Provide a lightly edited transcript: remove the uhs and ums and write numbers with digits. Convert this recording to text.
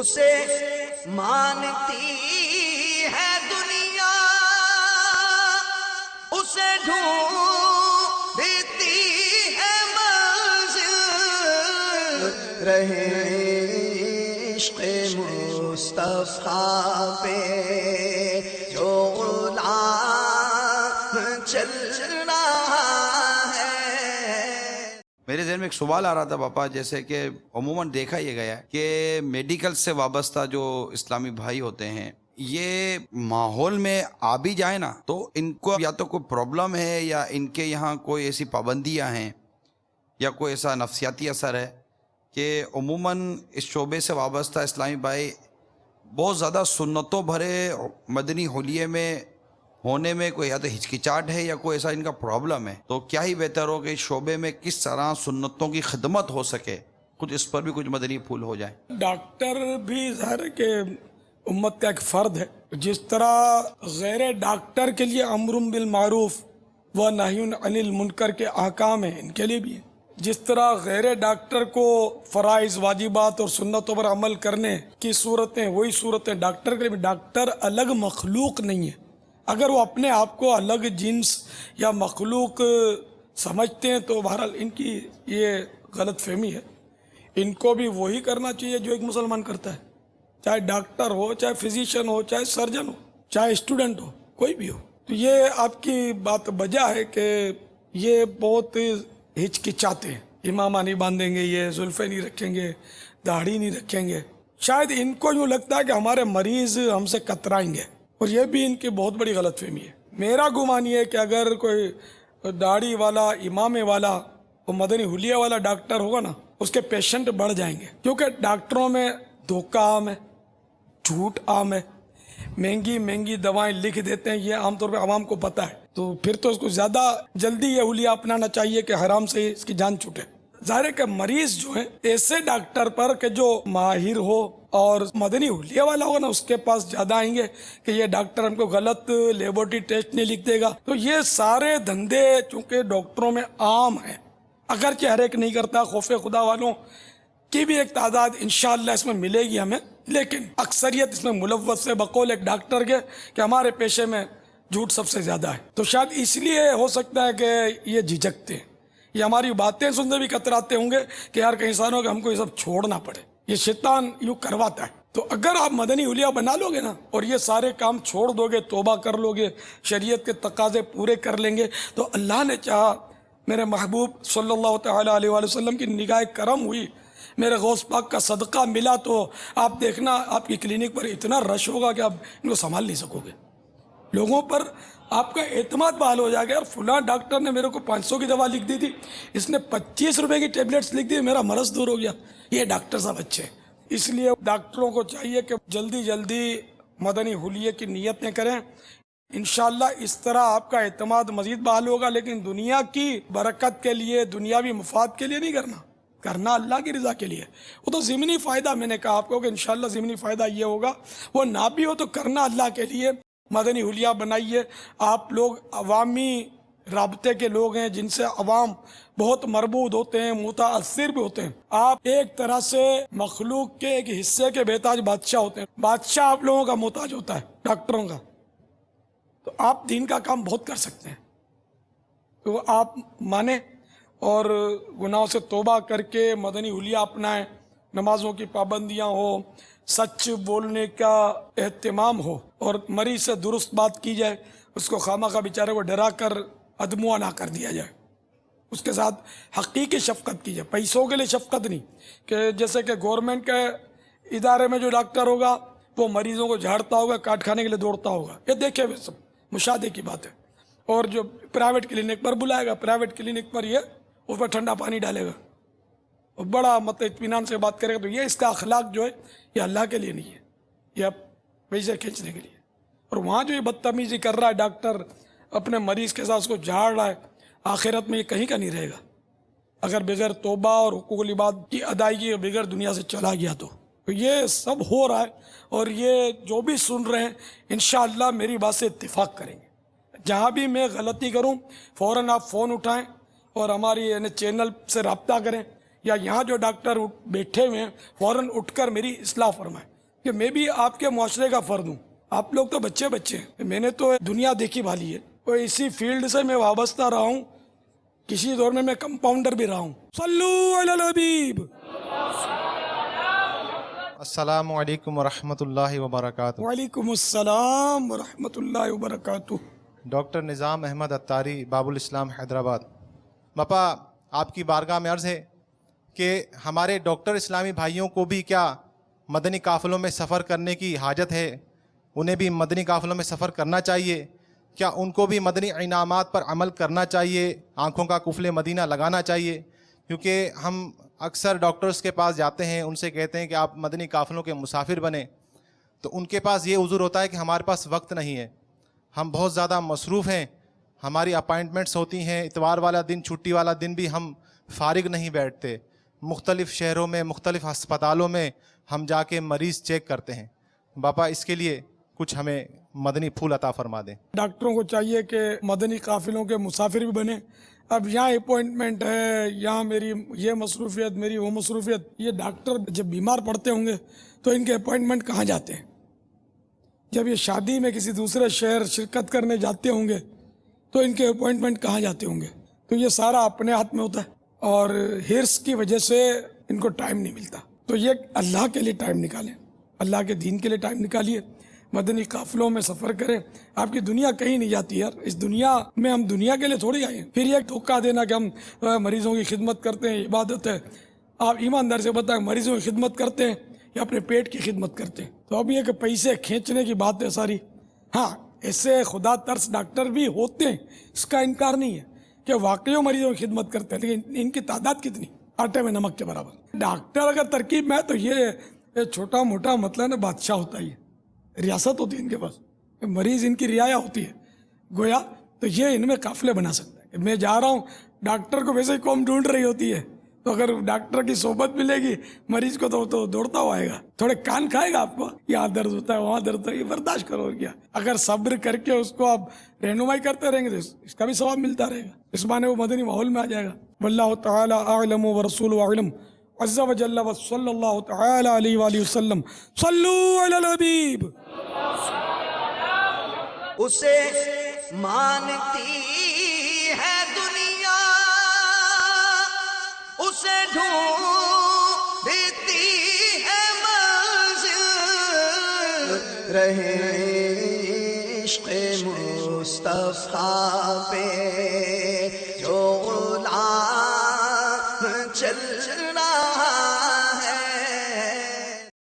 اسے مانتی ہے دنیا، اسے ڈھونڈتی ہے منزل، رہے عشق مصطفیٰ پہ جو غلام چل رہا ہے۔ میرے ذہن میں ایک سوال آ رہا تھا پاپا، جیسے کہ عموماً دیکھا یہ گیا ہے کہ میڈیکل سے وابستہ جو اسلامی بھائی ہوتے ہیں، یہ ماحول میں آ بھی جائیں نا تو ان کو یا تو کوئی پرابلم ہے یا ان کے یہاں کوئی ایسی پابندیاں ہیں یا کوئی ایسا نفسیاتی اثر ہے کہ عموماً اس شعبے سے وابستہ اسلامی بھائی بہت زیادہ سنتوں بھرے مدنی حلیے میں ہونے میں کوئی یا تو ہچکچاہٹ ہے یا کوئی ایسا ان کا پرابلم ہے، تو کیا ہی بہتر ہو کہ اس شعبے میں کس طرح سنتوں کی خدمت ہو سکے، کچھ اس پر بھی کچھ مدنی پھول ہو جائیں۔ ڈاکٹر بھی ظاہر ہے کہ امت کا ایک فرد ہے، جس طرح غیر ڈاکٹر کے لیے امر بالمعروف و نہی عن المنکر کے احکام ہیں، ان کے لیے بھی ہیں۔ جس طرح غیر ڈاکٹر کو فرائض، واجبات اور سنتوں پر عمل کرنے کی صورتیں وہی صورتیں ڈاکٹر کے لیے بھی۔ ڈاکٹر الگ مخلوق نہیں ہے، اگر وہ اپنے آپ کو الگ جنس یا مخلوق سمجھتے ہیں تو بہرحال ان کی یہ غلط فہمی ہے۔ ان کو بھی وہی کرنا چاہیے جو ایک مسلمان کرتا ہے، چاہے ڈاکٹر ہو، چاہے فزیشین ہو، چاہے سرجن ہو، چاہے اسٹوڈنٹ ہو، کوئی بھی ہو۔ تو یہ آپ کی بات بجا ہے کہ یہ بہت ہچکچاتے ہیں، امامہ نہیں باندھیں گے، یہ زلفیں نہیں رکھیں گے، داڑھی نہیں رکھیں گے۔ شاید ان کو یوں لگتا ہے کہ ہمارے مریض ہم سے کترائیں گے، اور یہ بھی ان کی بہت بڑی غلط فہمی ہے۔ میرا گمان یہ ہے کہ اگر کوئی داڑھی والا، امامے والا اور مدنی حلیہ والا ڈاکٹر ہوگا نا، اس کے پیشنٹ بڑھ جائیں گے، کیونکہ ڈاکٹروں میں دھوکہ عام ہے، جھوٹ عام ہے، مہنگی مہنگی دوائیں لکھ دیتے ہیں، یہ عام طور پہ عوام کو پتہ ہے، تو پھر تو اس کو زیادہ جلدی یہ حلیہ اپنانا چاہیے کہ حرام سے اس کی جان چھوٹے۔ ظاہر ہے کہ مریض جو ہیں ایسے ڈاکٹر پر کہ جو ماہر ہو اور مدنی حلیہ والا ہوگا نا، اس کے پاس زیادہ آئیں گے کہ یہ ڈاکٹر ہم کو غلط لیبورٹری ٹیسٹ نہیں لکھ دے گا۔ تو یہ سارے دھندے چونکہ ڈاکٹروں میں عام ہیں، اگرچہ ہر ایک نہیں کرتا، خوف خدا والوں کی بھی ایک تعداد انشاءاللہ اس میں ملے گی ہمیں، لیکن اکثریت اس میں ملوث سے بقول ایک ڈاکٹر کے کہ ہمارے پیشے میں جھوٹ سب سے زیادہ ہے۔ تو شاید اس لیے ہو سکتا ہے کہ یہ جھجکتے ہیں، یہ ہماری باتیں سنتے بھی کتراتے ہوں گے کہ یار کہیں انسانوں کہ ہم کو یہ سب چھوڑنا پڑے، یہ شیطان یوں کرواتا ہے۔ تو اگر آپ مدنی حلیہ بنا لو گے نا اور یہ سارے کام چھوڑ دو گے، توبہ کر لو گے، شریعت کے تقاضے پورے کر لیں گے، تو اللہ نے چاہا میرے محبوب صلی اللہ تعالیٰ علیہ وآلہ وسلم کی نگاہ کرم ہوئی، میرے غوث پاک کا صدقہ ملا، تو آپ دیکھنا آپ کی کلینک پر اتنا رش ہوگا کہ آپ ان کو سنبھال نہیں سکو گے۔ لوگوں پر آپ کا اعتماد بحال ہو جائے گا، یار فلاں ڈاکٹر نے میرے کو 500 کی دوا لکھ دی تھی، اس نے 25 روپے کی ٹیبلیٹس لکھ دی، میرا مرض دور ہو گیا۔ یہ ڈاکٹر صاحب اچھے ہیں، اس لیے ڈاکٹروں کو چاہیے کہ جلدی جلدی مدنی حلیہ کی نیتیں کریں، انشاءاللہ اس طرح آپ کا اعتماد مزید بحال ہوگا۔ لیکن دنیا کی برکت کے لیے، دنیاوی مفاد کے لیے نہیں کرنا اللہ کی رضا کے لیے۔ وہ تو ضمنی فائدہ، میں نے کہا آپ کو کہ انشاءاللہ ضمنی فائدہ یہ ہوگا، وہ نہ بھی ہو تو کرنا اللہ کے لیے۔ مدنی حلیہ بنائیے، آپ لوگ عوامی رابطے کے لوگ ہیں جن سے عوام بہت مربوط ہوتے ہیں، متاثر بھی ہوتے ہیں۔ آپ ایک طرح سے مخلوق کے ایک حصے کے بہتاج بادشاہ ہوتے ہیں، بادشاہ آپ لوگوں کا محتاج ہوتا ہے، ڈاکٹروں کا۔ تو آپ دین کا کام بہت کر سکتے ہیں، تو آپ مانیں اور گناہوں سے توبہ کر کے مدنی حلیہ اپنائیں، نمازوں کی پابندیاں ہو، سچ بولنے کا اہتمام ہو، اور مریض سے درست بات کی جائے، اس کو خواہ بیچارے کو ڈرا کر ادموا نہ کر دیا جائے، اس کے ساتھ حقیقی شفقت کی جائے، پیسوں کے لیے شفقت نہیں، کہ جیسے کہ گورنمنٹ کے ادارے میں جو ڈاکٹر ہوگا وہ مریضوں کو جھاڑتا ہوگا، کاٹ کھانے کے لیے دوڑتا ہوگا، یہ دیکھے ہوئے سب مشاہدے کی بات ہے۔ اور جو پرائیویٹ کلینک پر بلائے گا، پرائیویٹ کلینک پر یہ اس پر ٹھنڈا پانی ڈالے گا اور بڑا اطمینان سے بات کرے گا، تو یہ اس کا اخلاق جو ہے یہ اللہ کے لیے نہیں ہے، یہ پیسے کھینچنے کے لیے۔ اور وہاں جو یہ بدتمیزی کر رہا ہے ڈاکٹر اپنے مریض کے ساتھ، اس کو جھاڑ رہا ہے، آخرت میں یہ کہیں کا نہیں رہے گا اگر بغیر توبہ اور حقوق العباد کی ادائیگی بغیر دنیا سے چلا گیا تو۔ یہ سب ہو رہا ہے، اور یہ جو بھی سن رہے ہیں انشاءاللہ میری بات سے اتفاق کریں گے۔ جہاں بھی میں غلطی کروں فوراً آپ فون اٹھائیں اور ہماری چینل سے رابطہ کریں یا یہاں جو ڈاکٹر بیٹھے ہوئے ہیں فوراً اٹھ کر میری اصلاح فرمائیں کہ میں بھی آپ کے معاشرے کا فرد ہوں. آپ لوگ تو بچے ہیں، میں نے تو دنیا دیکھی بھالی ہے، تو اسی فیلڈ سے میں وابستہ رہا ہوں، کسی دور میں کمپاؤنڈر بھی رہا ہوں. صلو علی الحبیب. السلام علیکم ورحمۃ اللہ وبرکاتہ. وعلیکم السلام ورحمۃ اللہ وبرکاتہ. ڈاکٹر نظام احمد اتاری، باب الاسلام، حیدرآباد. باپا آپ کی بارگاہ میں عرض ہے کہ ہمارے ڈاکٹر اسلامی بھائیوں کو بھی کیا مدنی قافلوں میں سفر کرنے کی حاجت ہے؟ انہیں بھی مدنی قافلوں میں سفر کرنا چاہیے؟ کیا ان کو بھی مدنی انعامات پر عمل کرنا چاہیے؟ آنکھوں کا قفل مدینہ لگانا چاہیے؟ کیونکہ ہم اکثر ڈاکٹرز کے پاس جاتے ہیں، ان سے کہتے ہیں کہ آپ مدنی قافلوں کے مسافر بنیں، تو ان کے پاس یہ عذر ہوتا ہے کہ ہمارے پاس وقت نہیں ہے، ہم بہت زیادہ مصروف ہیں، ہماری اپائنٹمنٹس ہوتی ہیں، اتوار والا دن، چھٹی والا دن بھی ہم فارغ نہیں بیٹھتے، مختلف شہروں میں، مختلف ہسپتالوں میں ہم جا کے مریض چیک کرتے ہیں. باپا اس کے لیے کچھ ہمیں مدنی پھول عطا فرما دیں. ڈاکٹروں کو چاہیے کہ مدنی قافلوں کے مسافر بھی بنیں. اب یہاں اپوائنٹمنٹ ہے، یہاں میری یہ مصروفیت، میری وہ مصروفیت. یہ ڈاکٹر جب بیمار پڑتے ہوں گے تو ان کے اپوائنٹمنٹ کہاں جاتے ہیں؟ جب یہ شادی میں کسی دوسرے شہر شرکت کرنے جاتے ہوں گے تو ان کے اپوائنٹمنٹ کہاں جاتے ہوں گے؟ تو یہ سارا اپنے ہاتھ میں ہوتا ہے، اور ہرس کی وجہ سے ان کو ٹائم نہیں ملتا. تو یہ اللہ کے لیے ٹائم نکالیں، اللہ کے دین کے لیے ٹائم نکالیے، مدنی قافلوں میں سفر کریں. آپ کی دنیا کہیں نہیں جاتی یار. اس دنیا میں ہم دنیا کے لیے تھوڑی آئے ہیں. پھر یہ دھوکہ دینا کہ ہم مریضوں کی خدمت کرتے ہیں، عبادت ہے. آپ ایماندار سے بتائیں، مریضوں کی خدمت کرتے ہیں یا اپنے پیٹ کی خدمت کرتے ہیں؟ تو اب یہ کہ پیسے کھینچنے کی بات ہے ساری. ہاں ایسے خدا ترس ڈاکٹر بھی ہوتے ہیں، اس کا انکار نہیں ہے کہ واقعی مریضوں کی خدمت کرتے ہیں، لیکن ان کی تعداد کتنی؟ آٹے میں نمک کے برابر. ڈاکٹر اگر ترکیب میں ہے تو یہ چھوٹا موٹا مطلب نا بادشاہ ہوتا ہی ہے، ریاست ہوتی ہے ان کے پاس، مریض ان کی رعایا ہوتی ہے گویا. تو یہ ان میں قافلے بنا سکتا ہے. میں جا رہا ہوں، ڈاکٹر کو ویسے ہی قوم ڈھونڈ رہی ہوتی ہے، تو اگر ڈاکٹر کی صحبت ملے گی مریض کو تو دوڑتا ہوا آئے گا. تھوڑے کان کھائے گا آپ کو، یہاں درد ہوتا ہے، وہاں درد ہوتا ہے، یہ برداشت کرو. اور کیا اگر صبر کر کے اس کو آپ رہنمائی کرتے رہیں گے تو اس کا بھی ثواب ملتا رہے گا. اس معنی وہ مدنی ماحول میں آ جائے گا. واللہ تعالی اعلم ورسولہ اعلم عز وجل وصلی اللہ تعالی علیہ وآلہ وسلم. صلو علی الحبیب. اسے مانتی ہے دنیا، اسے ڈھونڈتی ہے منزل، رہے عشق مصطفیٰ پہ